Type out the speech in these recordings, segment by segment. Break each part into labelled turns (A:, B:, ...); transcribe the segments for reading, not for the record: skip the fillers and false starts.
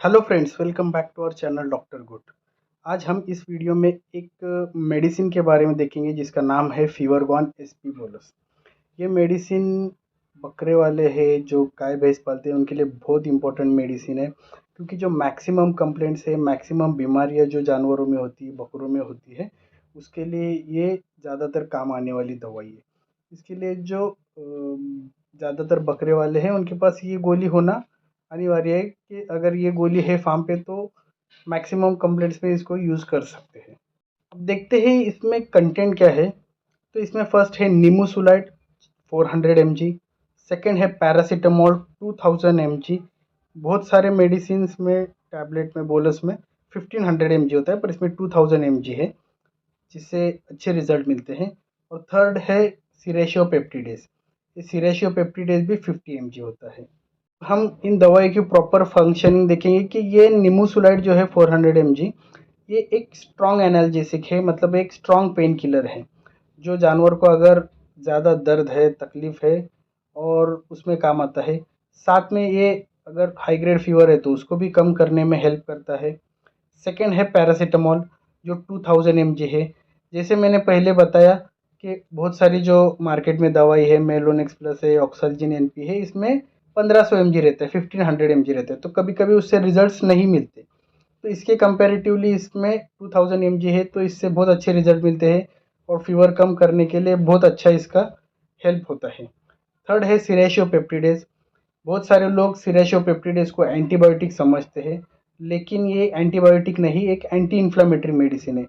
A: Hello friends, welcome back to our channel doctor good. आज हम इस वीडियो में एक मेडिसिन के बारे में देखेंगे जिसका नाम है फीवरगॉन एसपी बोलस। ये मेडिसिन बकरे वाले हैं जो गाय भैंस पालते हैं उनके लिए बहुत इंपॉर्टेंट मेडिसिन है, क्योंकि जो मैक्सिमम कंप्लेंट्स है, मैक्सिमम बीमारियां जो जानवरों में होती है, बकरों में होती है, उसके लिए ये ज़्यादातर काम आने वाली दवाई है। इसके लिए जो ज़्यादातर बकरे वाले हैं उनके पास ये गोली होना अनिवार्य है कि अगर ये गोली है फार्म पे तो मैक्सिमम कंप्लेंट्स में इसको यूज़ कर सकते हैं। अब देखते हैं इसमें कंटेंट क्या है। तो इसमें फर्स्ट है निमोसुलाइड 400 mg, सेकेंड है पैरासीटामोल 2000 mg। बहुत सारे मेडिसिन में टैबलेट में बोलस में 1500 mg होता है, पर इसमें 2000 mg है, जिससे अच्छे रिजल्ट मिलते हैं। और थर्ड है सिरेशियोपेप्टिडेज। ये सिरेशियोपेप्टिडेज भी 50 mg होता है। हम इन दवाई की प्रॉपर फंक्शनिंग देखेंगे कि ये निमोसुलाइड जो है 400 mg, ये एक स्ट्रॉन्ग एनाल्जेसिक है, मतलब एक स्ट्रॉन्ग पेन किलर है। जो जानवर को अगर ज़्यादा दर्द है, तकलीफ़ है और उसमें काम आता है। साथ में ये अगर हाई ग्रेड फीवर है तो उसको भी कम करने में हेल्प करता है। सेकेंड है पैरासीटामोल जो 2000 mg है। जैसे मैंने पहले बताया कि बहुत सारी जो मार्केट में दवाई है, मेलोनेक्स प्लस है, ऑक्सलजिन एनपी है, इसमें 1500 mg रहता है, 1500 mg रहता है, तो कभी कभी उससे रिजल्ट्स नहीं मिलते। तो इसके कंपैरेटिवली इसमें 2000 mg है, तो इससे बहुत अच्छे रिजल्ट मिलते हैं और फीवर कम करने के लिए बहुत अच्छा इसका हेल्प होता है। थर्ड है सिरेशियोपेप्टिडेज। बहुत सारे लोग सिरेशियोपेप्टिडेज को एंटीबायोटिक समझते हैं, लेकिन ये एंटीबायोटिक नहीं, एक एंटी इन्फ्लामेटरी मेडिसिन है।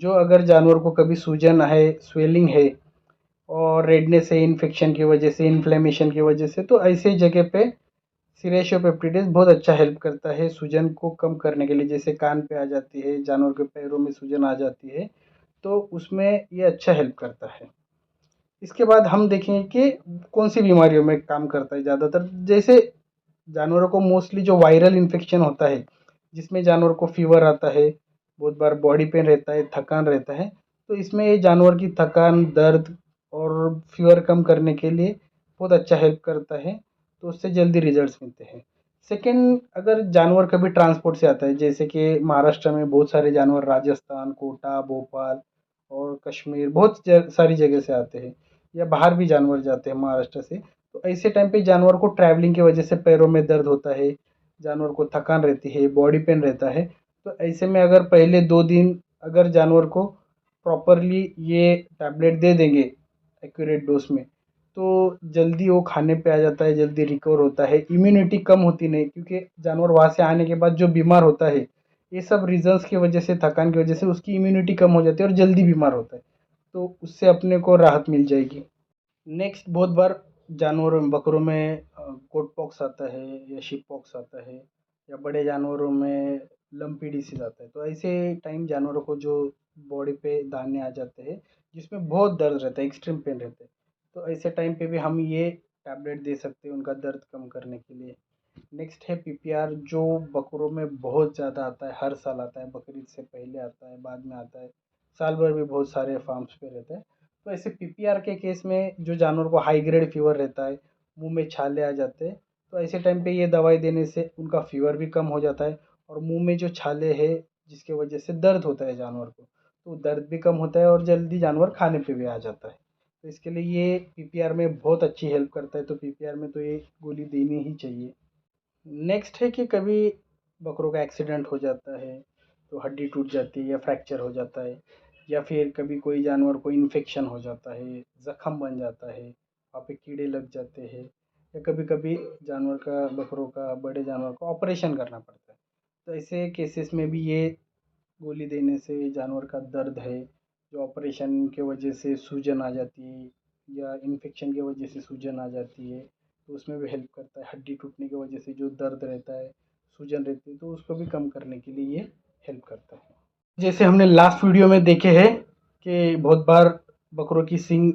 A: जो अगर जानवर को कभी सूजन है, स्वेलिंग है और रेडनेस है, इन्फेक्शन की वजह से, इन्फ्लेमेशन की वजह से, तो ऐसे जगह पे सिरेशियोपेप्टिडेज बहुत अच्छा हेल्प करता है सूजन को कम करने के लिए। जैसे कान पे आ जाती है, जानवर के पैरों में सूजन आ जाती है, तो उसमें ये अच्छा हेल्प करता है। इसके बाद हम देखेंगे कि कौन सी बीमारियों में काम करता है ज़्यादातर। जैसे जानवरों को मोस्टली जो वायरल इन्फेक्शन होता है, जिसमें जानवर को फीवर आता है, बहुत बार बॉडी पेन रहता है, थकान रहता है, तो इसमें ये जानवर की थकान, दर्द और फीवर कम करने के लिए बहुत अच्छा हेल्प करता है, तो उससे जल्दी रिजल्ट्स मिलते हैं। सेकेंड, अगर जानवर कभी ट्रांसपोर्ट से आता है, जैसे कि महाराष्ट्र में बहुत सारे जानवर राजस्थान, कोटा, भोपाल और कश्मीर बहुत सारी जगह से आते हैं, या बाहर भी जानवर जाते हैं महाराष्ट्र से, तो ऐसे टाइम पे जानवर को ट्रैवलिंग की वजह से पैरों में दर्द होता है, जानवर को थकान रहती है, बॉडी पेन रहता है। तो ऐसे में अगर पहले 2 दिन अगर जानवर को प्रॉपरली ये टैबलेट दे देंगे एक्यूरेट डोज में, तो जल्दी वो खाने पे आ जाता है, जल्दी रिकवर होता है, इम्यूनिटी कम होती नहीं, क्योंकि जानवर वहाँ से आने के बाद जो बीमार होता है, ये सब रीजंस की वजह से, थकान की वजह से उसकी इम्यूनिटी कम हो जाती है और जल्दी बीमार होता है, तो उससे अपने को राहत मिल जाएगी। नेक्स्ट, बहुत बार जानवरों में, बकरों में कोट पॉक्स आता है या शिप पॉक्स आता है, या बड़े जानवरों में लंपी डिसीज आता है। तो ऐसे टाइम जानवरों को जो बॉडी पे दाने आ जाते हैं, जिसमें बहुत दर्द रहता है, एक्सट्रीम पेन रहता है, तो ऐसे टाइम पे भी हम ये टैबलेट दे सकते हैं उनका दर्द कम करने के लिए। नेक्स्ट है पीपीआर, जो बकरों में बहुत ज़्यादा आता है, हर साल आता है, बकरीद से पहले आता है, बाद में आता है, साल भर भी बहुत सारे फार्म्स पे रहता है। तो ऐसे पीपीआर के केस में जो जानवर को हाई ग्रेड फीवर रहता है, मुंह में छाले आ जाते हैं, तो ऐसे टाइम पे ये दवाई देने से उनका फीवर भी कम हो जाता है, और मुंह में जो छाले हैं जिसकी वजह से दर्द होता है जानवर को, तो दर्द भी कम होता है और जल्दी जानवर खाने पे भी आ जाता है। तो इसके लिए ये पीपीआर में बहुत अच्छी हेल्प करता है, तो पीपीआर में तो ये गोली देनी ही चाहिए। नेक्स्ट है कि कभी बकरों का एक्सीडेंट हो जाता है, तो हड्डी टूट जाती है या फ्रैक्चर हो जाता है, या फिर कभी कोई जानवर को इन्फेक्शन हो जाता है, ज़ख्म बन जाता है, वहाँ पे कीड़े लग जाते हैं, या कभी कभी जानवर का, बकरों का, बड़े जानवर को ऑपरेशन करना पड़ता है। तो ऐसे केसेस में भी ये गोली देने से जानवर का दर्द है, जो ऑपरेशन के वजह से सूजन आ जाती है या इन्फेक्शन की वजह से सूजन आ जाती है, तो उसमें भी हेल्प करता है। हड्डी टूटने की वजह से जो दर्द रहता है, सूजन रहती है, तो उसको भी कम करने के लिए ये हेल्प करता है। जैसे हमने लास्ट वीडियो में देखे हैं कि बहुत बार बकरों की सींग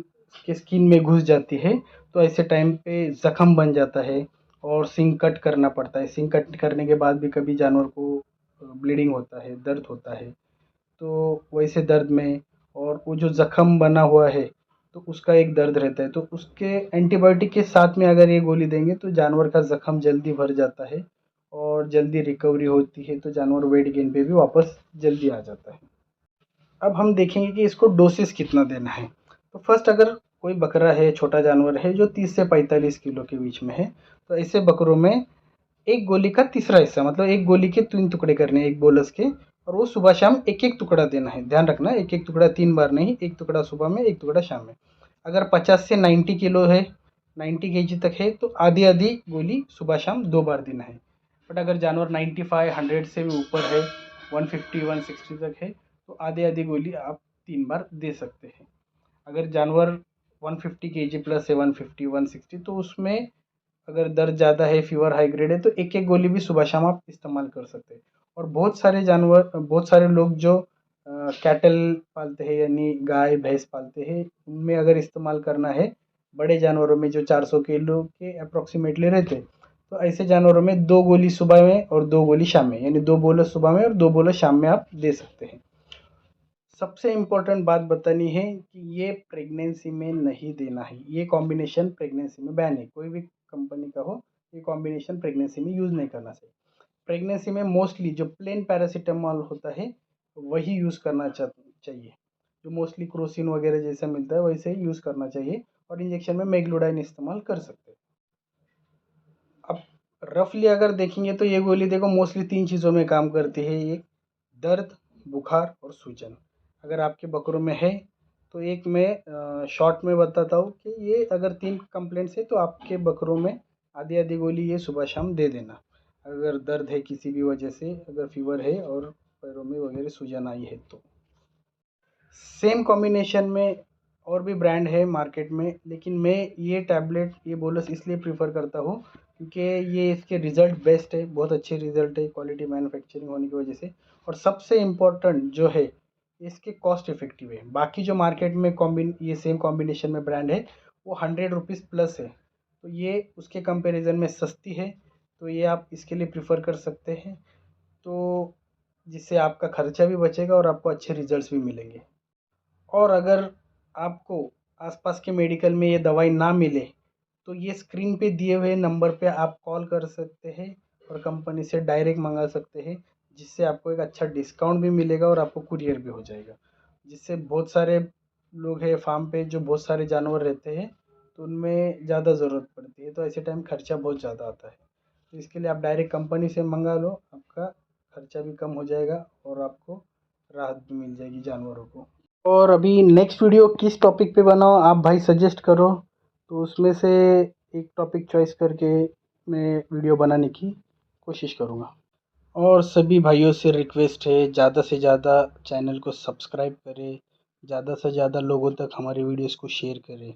A: के स्किन में घुस जाती है, तो ऐसे टाइम पे ज़ख्म बन जाता है और सींग कट करना पड़ता है। सींग कट करने के बाद भी कभी जानवर को ब्लीडिंग होता है, दर्द होता है, तो वैसे दर्द में, और वो जो ज़ख्म बना हुआ है तो उसका एक दर्द रहता है, तो उसके एंटीबायोटिक के साथ में अगर ये गोली देंगे तो जानवर का ज़ख्म जल्दी भर जाता है और और जल्दी रिकवरी होती है, तो जानवर वेट गेन पे भी वापस जल्दी आ जाता है। अब हम देखेंगे कि इसको डोसेस कितना देना है। तो फर्स्ट, अगर कोई बकरा है, छोटा जानवर है जो 30 से 45 किलो के बीच में है, तो ऐसे बकरों में एक गोली का तीसरा हिस्सा, मतलब एक गोली के 3 टुकड़े करने हैं एक बोलस के, और वो सुबह शाम एक एक टुकड़ा देना है। ध्यान रखना, एक एक टुकड़ा 3 बार नहीं, एक टुकड़ा सुबह में, एक टुकड़ा शाम में। अगर 50 से 90 किलो है, 90 केजी तक है, तो आधी आधी गोली सुबह शाम 2 बार देना है। बट अगर जानवर 95 100 से भी ऊपर है, 150 160 तक है, तो आधी आधी गोली आप 3 बार दे सकते हैं। अगर जानवर 150 केजी प्लस है, 150 160, तो उसमें अगर दर्द ज़्यादा है, फीवर हाई ग्रेड है, तो एक एक गोली भी सुबह शाम आप इस्तेमाल कर सकते हैं। और बहुत सारे लोग जो कैटल पालते हैं, यानी गाय भैंस पालते हैं, उनमें अगर इस्तेमाल करना है, बड़े जानवरों में जो 400 किलो के अप्रोक्सीमेटली रहते हैं, तो ऐसे जानवरों में 2 गोली सुबह में और 2 गोली शाम में, यानी 2 बोलस सुबह में और 2 बोलस शाम में आप दे सकते हैं। सबसे इम्पोर्टेंट बात बतानी है कि ये प्रेगनेंसी में नहीं देना है। ये कॉम्बिनेशन प्रेगनेंसी में बैन है, कोई भी कंपनी का हो, ये कॉम्बिनेशन प्रेगनेंसी में यूज़ नहीं करना चाहिए। प्रेगनेंसी में मोस्टली जो प्लेन पैरासीटामोल होता है वही यूज़ करना चाहिए, जो मोस्टली क्रोसिन वगैरह जैसा मिलता है वैसे ही यूज़ करना चाहिए, और इंजेक्शन में मेगलोडाइन इस्तेमाल कर सकते हैं। अब रफली अगर देखेंगे तो ये गोली देखो मोस्टली 3 चीज़ों में काम करती है। एक, दर्द, बुखार और सूजन। अगर आपके बकरों में है, तो एक मैं शॉर्ट में बताता हूँ कि ये अगर 3 कंप्लेंट्स है, तो आपके बकरों में आधी आधी गोली ये सुबह शाम दे देना। अगर दर्द है किसी भी वजह से, अगर फीवर है और पैरों में वगैरह सूजन आई है तो। सेम कॉम्बिनेशन में और भी ब्रांड है मार्केट में, लेकिन मैं ये टैबलेट, ये बोलस इसलिए प्रीफर करता हूँ क्योंकि ये इसके रिज़ल्ट बेस्ट है, बहुत अच्छे रिज़ल्ट है क्वालिटी मैन्युफैक्चरिंग होने की वजह से। और सबसे इम्पोर्टेंट जो है, इसके कॉस्ट इफ़ेक्टिव है। बाकी जो मार्केट में ये सेम कॉम्बिनेशन में ब्रांड है, वो 100 रुपीज़ प्लस है, तो ये उसके कंपैरिजन में सस्ती है, तो ये आप इसके लिए प्रीफर कर सकते हैं। तो जिससे आपका खर्चा भी बचेगा और आपको अच्छे रिजल्ट्स भी मिलेंगे। और अगर आपको आसपास के मेडिकल में ये दवाई ना मिले, तो ये स्क्रीन पे दिए हुए नंबर पे आप कॉल कर सकते हैं और कंपनी से डायरेक्ट मंगा सकते हैं, जिससे आपको एक अच्छा डिस्काउंट भी मिलेगा और आपको कुरियर भी हो जाएगा। जिससे बहुत सारे लोग हैं फार्म पे, जो बहुत सारे जानवर रहते हैं, तो उनमें ज़्यादा ज़रूरत पड़ती है, तो ऐसे टाइम खर्चा बहुत ज़्यादा आता है। तो इसके लिए आप डायरेक्ट कंपनी से मंगा लो, आपका खर्चा भी कम हो जाएगा और आपको राहत भी मिल जाएगी जानवरों को। और अभी नेक्स्ट वीडियो किस टॉपिक पे बनाओ आप भाई सजेस्ट करो, तो उसमें से एक टॉपिक चॉइस करके मैं वीडियो बनाने की कोशिश करूँगा। और सभी भाइयों से रिक्वेस्ट है, ज़्यादा से ज़्यादा चैनल को सब्सक्राइब करें, ज़्यादा से ज़्यादा लोगों तक हमारी वीडियोस को शेयर करें।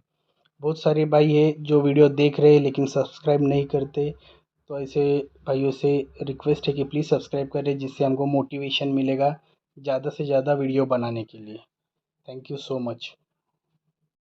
A: बहुत सारे भाई है जो वीडियो देख रहे हैं लेकिन सब्सक्राइब नहीं करते, तो ऐसे भाइयों से रिक्वेस्ट है कि प्लीज़ सब्सक्राइब करें, जिससे हमको मोटिवेशन मिलेगा ज़्यादा से ज़्यादा वीडियो बनाने के लिए। Thank you so much.